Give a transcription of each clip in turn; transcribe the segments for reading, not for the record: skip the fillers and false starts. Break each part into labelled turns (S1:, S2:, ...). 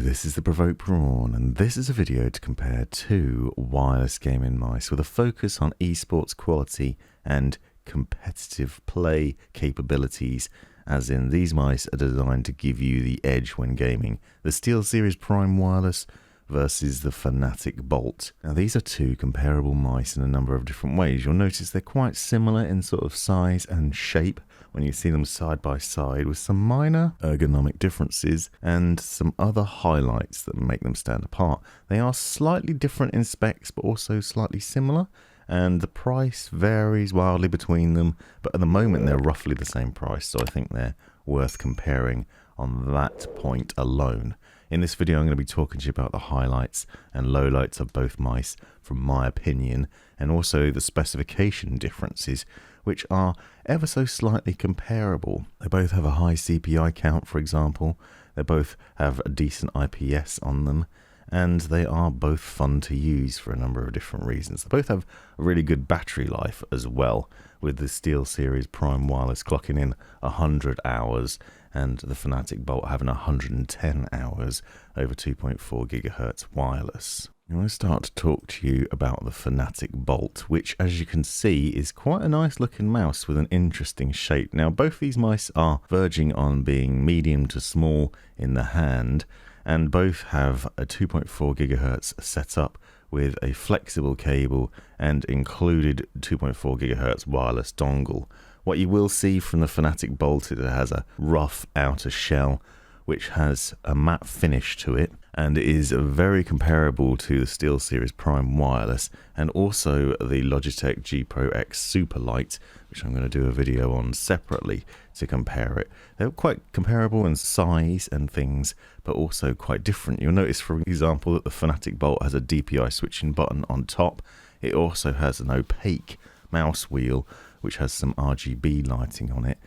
S1: this is the Provoked Prawn, and this is a video to compare two wireless gaming mice with a focus on esports quality and competitive play capabilities, as in these mice are designed to give you the edge when gaming. The SteelSeries Prime Wireless versus the Fnatic Bolt. Now these are two comparable mice in a number of different ways. You'll notice they're quite similar in sort of size and shape when you see them side by side, with some minor ergonomic differences and some other highlights that make them stand apart. They are slightly different in specs but also slightly similar, and the price varies wildly between them, but at the moment they're roughly the same price, so I think they're worth comparing on that point alone. In this video I'm going to be talking to you about the highlights and lowlights of both mice from my opinion, and also the specification differences, which are ever so slightly comparable. They both have a high CPI count, for example. They both have a decent IPS on them, and they are both fun to use for a number of different reasons. They both have a really good battery life as well, with the SteelSeries Prime Wireless clocking in 100 hours and the Fnatic Bolt having 110 hours over 2.4 GHz wireless. I want to start to talk to you about the Fnatic Bolt, which, as you can see, is quite a nice looking mouse with an interesting shape. Now both these mice are verging on being medium to small in the hand, and both have a 2.4 GHz setup with a flexible cable and included 2.4 GHz wireless dongle. What you will see from the Fnatic Bolt is it has a rough outer shell which has a matte finish to it and is very comparable to the SteelSeries Prime Wireless and also the Logitech G Pro X Superlight, which I'm going to do a video on separately to compare it. They're quite comparable in size and things, but also quite different. You'll notice, for example, that the Fnatic Bolt has a DPI switching button on top. It also has an opaque mouse wheel, which has some RGB lighting on it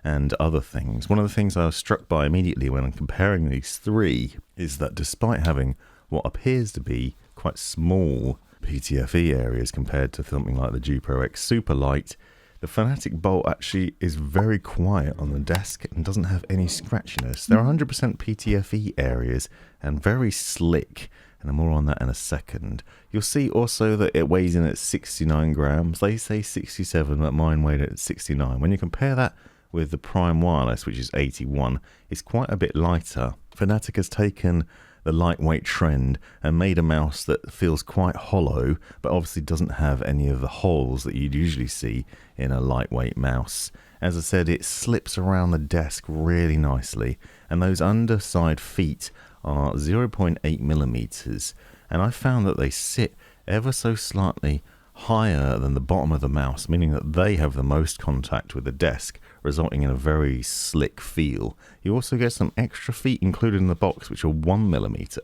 S1: and other things. One of the things I was struck by immediately when I'm comparing these three is that despite having what appears to be quite small PTFE areas compared to something like the G Pro X Superlight, the Fnatic Bolt actually is very quiet on the desk and doesn't have any scratchiness. There are 100% PTFE areas and very slick, and more on that in a second. You'll see also that it weighs in at 69 grams. They say 67, but mine weighed at 69. When you compare that with the Prime Wireless, which is 81, it's quite a bit lighter. Fnatic has taken the lightweight trend and made a mouse that feels quite hollow, but obviously doesn't have any of the holes that you'd usually see in a lightweight mouse. As I said, it slips around the desk really nicely, and those underside feet are 0.8 millimeters, and I found that they sit ever so slightly higher than the bottom of the mouse, meaning that they have the most contact with the desk, resulting in a very slick feel. You also get some extra feet included in the box, which are 1 millimeter,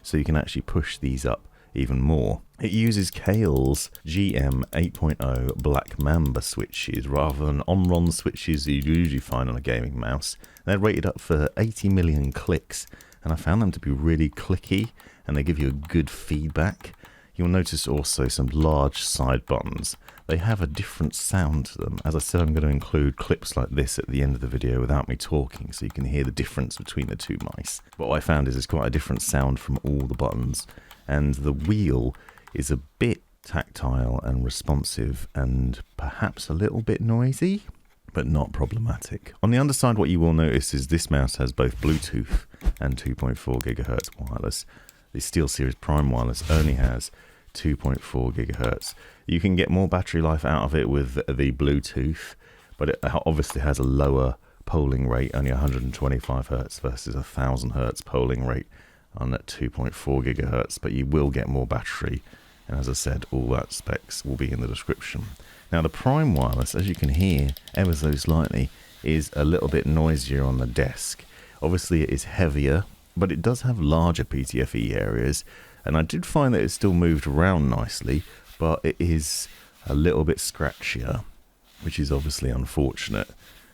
S1: so you can actually push these up even more. It uses Kale's GM 8.0 Black Mamba switches rather than Omron switches that you'd usually find on a gaming mouse. They're rated up for 80 million clicks, and I found them to be really clicky, and they give you a good feedback. You'll notice also some large side buttons. They have a different sound to them. As I said, I'm going to include clips like this at the end of the video without me talking, so you can hear the difference between the two mice. What I found is it's quite a different sound from all the buttons, and the wheel is a bit tactile and responsive and perhaps a little bit noisy, but not problematic. On the underside, what you will notice is this mouse has both Bluetooth and 2.4 GHz wireless. The SteelSeries Prime Wireless only has 2.4 GHz. You can get more battery life out of it with the Bluetooth, but it obviously has a lower polling rate, only 125 Hz versus 1000 Hz polling rate on that 2.4 GHz, but you will get more battery, and as I said, all that specs will be in the description. Now the Prime Wireless, as you can hear ever so slightly, is a little bit noisier on the desk. Obviously it is heavier, but it does have larger PTFE areas, and I did find that it still moved around nicely, but it is a little bit scratchier, which is obviously unfortunate.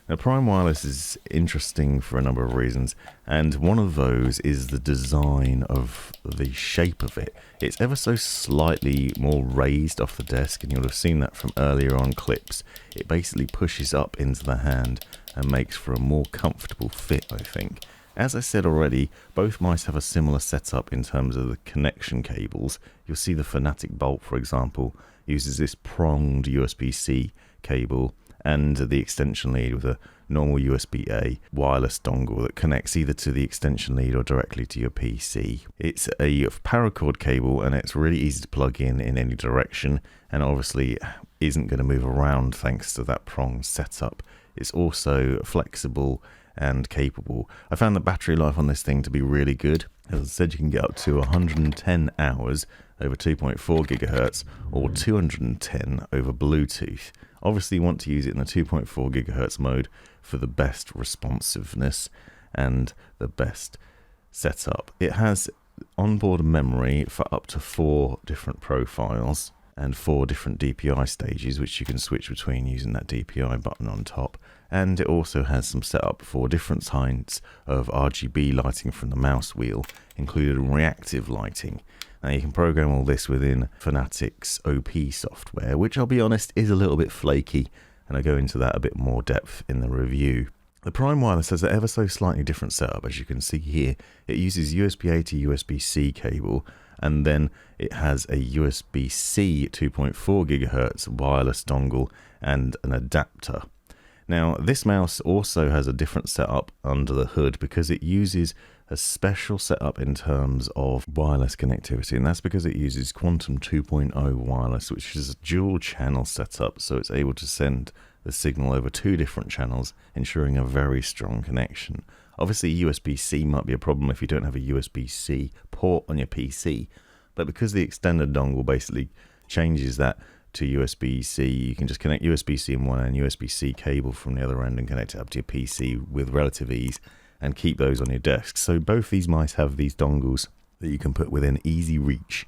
S1: Now Prime Wireless is interesting for a number of reasons, and one of those is the design of the shape of it. It's ever so slightly more raised off the desk, and you'll have seen that from earlier on clips. It basically pushes up into the hand and makes for a more comfortable fit, I think. As I said already, both mice have a similar setup in terms of the connection cables. You'll see the Fnatic Bolt, for example, uses this pronged USB-C cable and the extension lead with a normal USB-A wireless dongle that connects either to the extension lead or directly to your PC. It's a paracord cable and it's really easy to plug in any direction, and obviously isn't going to move around thanks to that prong setup. It's also flexible and capable. I found the battery life on this thing to be really good. As I said, you can get up to 110 hours over 2.4 gigahertz or 210 over Bluetooth. Obviously you want to use it in the 2.4 gigahertz mode for the best responsiveness and the best setup. It has onboard memory for up to 4 different profiles and 4 different DPI stages, which you can switch between using that DPI button on top. And it also has some setup for different kinds of RGB lighting from the mouse wheel, including reactive lighting. Now you can program all this within Fnatic's OP software, which I'll be honest is a little bit flaky, and I'll go into that a bit more depth in the review. The Prime Wireless has an ever so slightly different setup, as you can see here. It uses USB-A to USB-C cable, and then it has a USB-C 2.4 gigahertz wireless dongle and an adapter. Now this mouse also has a different setup under the hood because it uses a special setup in terms of wireless connectivity, and that's because it uses Quantum 2.0 wireless, which is a dual channel setup, so it's able to send the signal over 2 different channels, ensuring a very strong connection. Obviously USB-C might be a problem if you don't have a USB-C port on your PC, but because the extended dongle basically changes that to USB-C, you can just connect USB-C in one end, USB-C cable from the other end, and connect it up to your PC with relative ease and keep those on your desk. So both these mice have these dongles that you can put within easy reach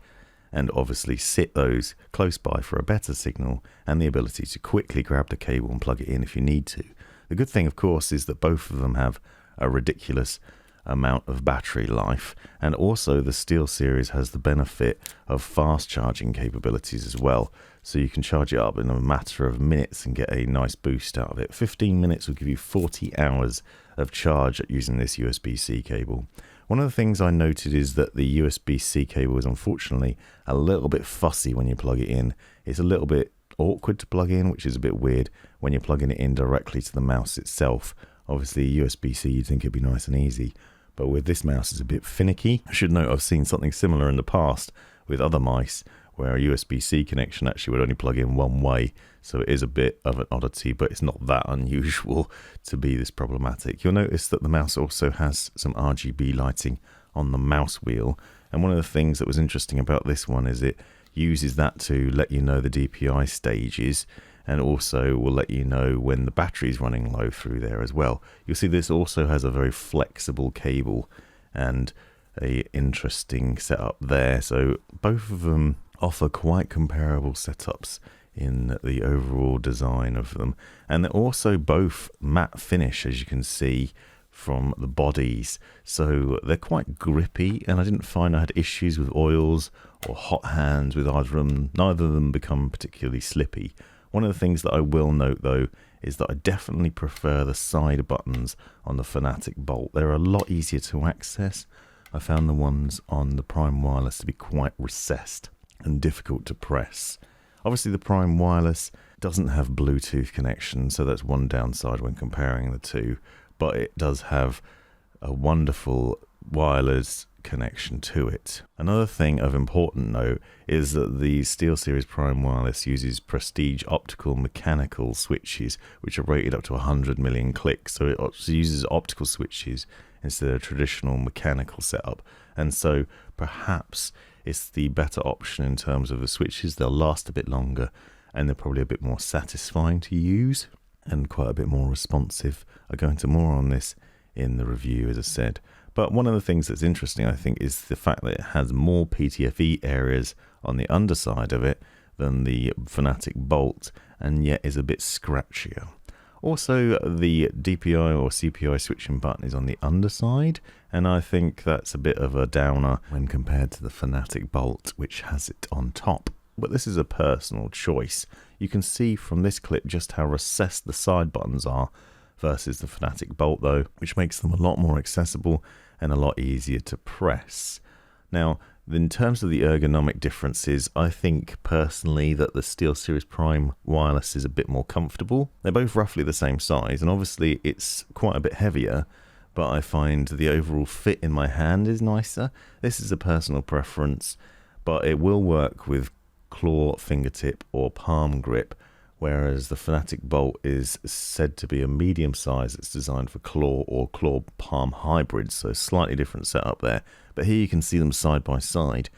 S1: and obviously sit those close by for a better signal and the ability to quickly grab the cable and plug it in if you need to. The good thing, of course, is that both of them have a ridiculous amount of battery life, and also the SteelSeries has the benefit of fast charging capabilities as well, so you can charge it up in a matter of minutes and get a nice boost out of it. 15 minutes will give you 40 hours of charge using this USB-C cable. One of the things I noted is that the USB-C cable is unfortunately a little bit fussy when you plug it in. It's a little bit awkward to plug in, which is a bit weird when you're plugging it in directly to the mouse itself. Obviously USB-C, you'd think it'd be nice and easy, but with this mouse it's a bit finicky. I should note I've seen something similar in the past with other mice where a USB-C connection actually would only plug in one way, so it is a bit of an oddity, but it's not that unusual to be this problematic. You'll notice that the mouse also has some RGB lighting on the mouse wheel, and one of the things that was interesting about this one is it uses that to let you know the DPI stages, and also will let you know when the battery's running low through there as well. You'll see this also has a very flexible cable and a interesting setup there, so both of them offer quite comparable setups in the overall design of them, and they're also both matte finish, as you can see from the bodies, so they're quite grippy, and I didn't find I had issues with oils or hot hands with either of them. Neither of them become particularly slippy. One of the things that I will note though is that I definitely prefer the side buttons on the Fnatic Bolt. They're a lot easier to access. I found the ones on the Prime Wireless to be quite recessed and difficult to press. Obviously the Prime Wireless doesn't have Bluetooth connection, so that's one downside when comparing the two, but it does have a wonderful wireless connection to it. Another thing of important note is that the SteelSeries Prime Wireless uses prestige optical mechanical switches, which are rated up to 100 million clicks, so it uses optical switches instead of traditional mechanical setup, and so perhaps it's the better option in terms of the switches. They'll last a bit longer and they're probably a bit more satisfying to use and quite a bit more responsive. I'll go into more on this in the review, as I said. But one of the things that's interesting, I think, is the fact that it has more PTFE areas on the underside of it than the Fnatic Bolt, and yet is a bit scratchier. Also, the DPI or CPI switching button is on the underside, and I think that's a bit of a downer when compared to the Fnatic Bolt, which has it on top. But this is a personal choice. You can see from this clip just how recessed the side buttons are versus the Fnatic Bolt though, which makes them a lot more accessible and a lot easier to press. Now, in terms of the ergonomic differences, I think personally that the SteelSeries Prime Wireless is a bit more comfortable. They're both roughly the same size, and obviously it's quite a bit heavier, but I find the overall fit in my hand is nicer. This is a personal preference, but it will work with claw, fingertip, or palm grip, whereas the Fnatic Bolt is said to be a medium size. It's designed for claw or claw palm hybrids, so slightly different setup there. But here you can see them side by side,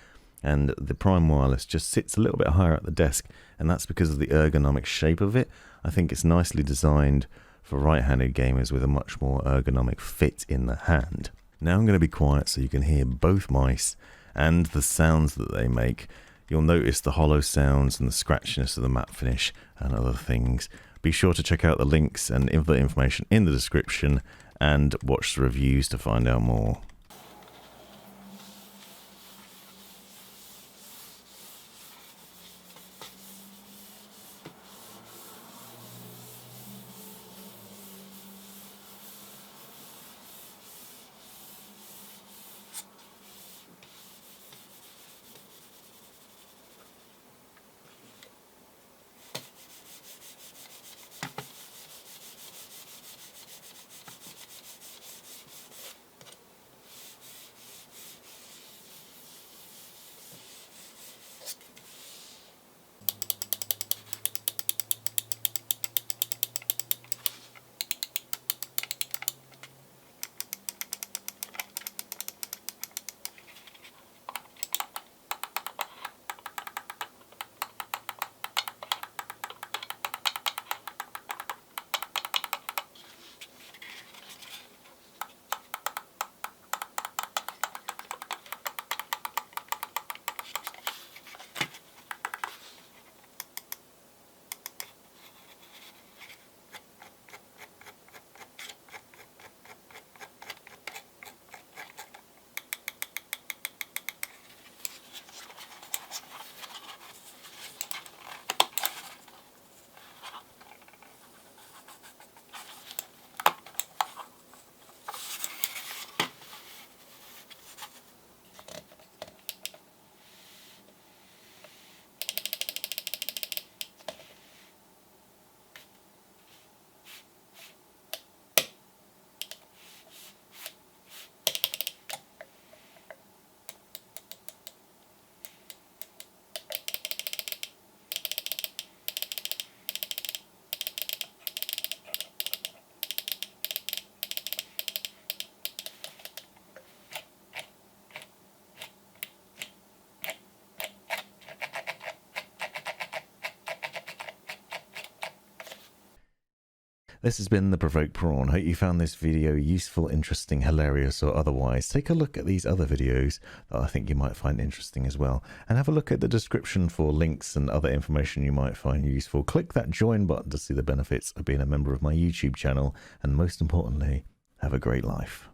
S1: and the Prime Wireless just sits a little bit higher at the desk, and that's because of the ergonomic shape of it. I think it's nicely designed for right-handed gamers with a much more ergonomic fit in the hand. Now I'm going to be quiet so you can hear both mice and the sounds that they make. You'll notice the hollow sounds and the scratchiness of the matte finish and other things. Be sure to check out the links and the information in the description and watch the reviews to find out more. This has been the Provoked Prawn. Hope you found this video useful, interesting, hilarious, or otherwise. Take a look at these other videos that I think you might find interesting as well. And have a look at the description for links and other information you might find useful. Click that join button to see the benefits of being a member of my YouTube channel. And most importantly, have a great life.